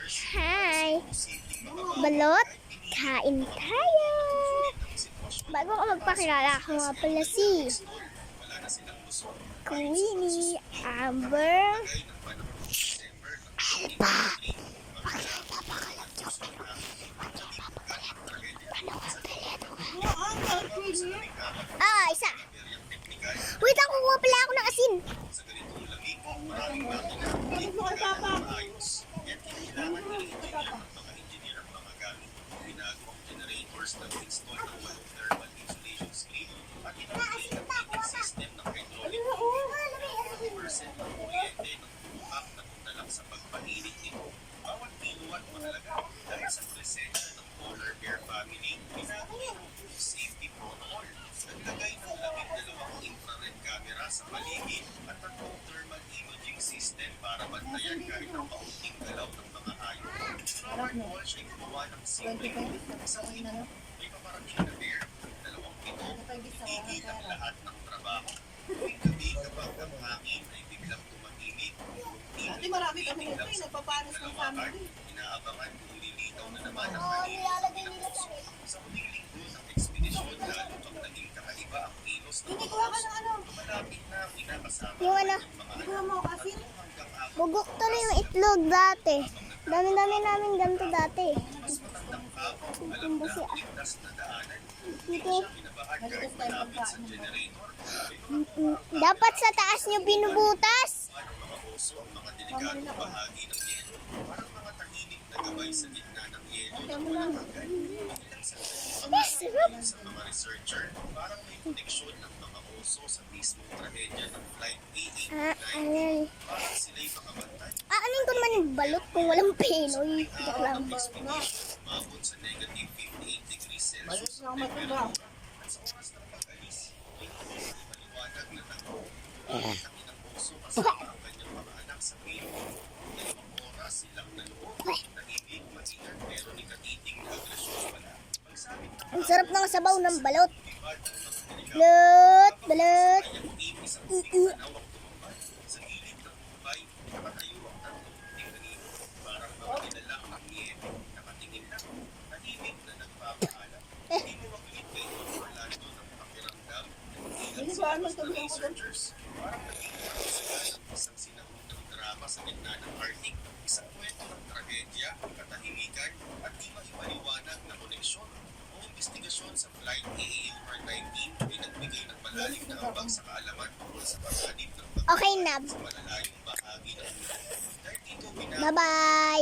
Hi! Balot, kain tayo! Bago ko magpakilala, ako nga pala si Queenie Amber Alba. Isa! Wait, ako nga pala ako ng asin! Sa paligid at tatlong thermal imaging system para bantayan kahit ang kaunting galaw ng mga hayop. Robert Walsh ay gumawa ng simpleng isang ito. May paparating na bear, dalawang pito, tigil ang lahat ng trabaho. Tuwing gabi kapag ang hangin ay biglang tumahimik, Dati marami kami ito eh, nagpapanos ng family. inaabangan kung lilitaw na naman ang paligid. Sa huling linggo ng ekspedisyon, lalo pang naging kakaiba ang kilos ng Hindi kuha ka ng ano. malapit na pinakasama Yung ano, Hindi kuha mo kasi. bugok to na yung itlog dati. Dami-dami namin ganito dati. Tumbo siya. Dito. Dapat sa taas nyo binubutas. Sa mga researcher, parang may koneksyon ng mga oso sa mismong trahedya ng Flight Ayan. Parang sila'y makabantay. Aanin ko naman yung balot kung walang Pinoy. Joke lang. Umabot sa negative 58 degrees Balos Celsius. na ako matanda. At sa oras ng pag-alis, ay maliwanag na nagkakita ng oso kasama ang kanyang mga anak sa piling. 2 oras silang naloob. Nag-ibig, maingat, pero ni katiting na agresyon pala. Pagsabit ng Ang sarap ng sabaw ng balot. ibad ng mga delikado, Balot, balot. kanyang ibis ang sinanawang tumambay. Sa gilid ng kumbay, nakatayo ang tatlong puting kanino. Parang mga nilalang ng niebe, nakatingin lang, tahimik na nagpapaalam. Hindi mo makilit kay Don Orlando ng pakiramdam. Ilan Hindi sila ba ano basta sabi ako doon? researchers. Parang naging parang sila ng isang sinahunang drama sa gitna ng Arctic. Isang kwento ng tragedya, katahimikan, at di maipaliwanag na koneksyon. Ang investigasyon sa Flight AAR-19 ay nagbigay ng malalim na ambag sa kaalaman tungkol sa paghanip ng Okay na. sa malalayong bahagi ng mundo. Dahil dito Bye-bye.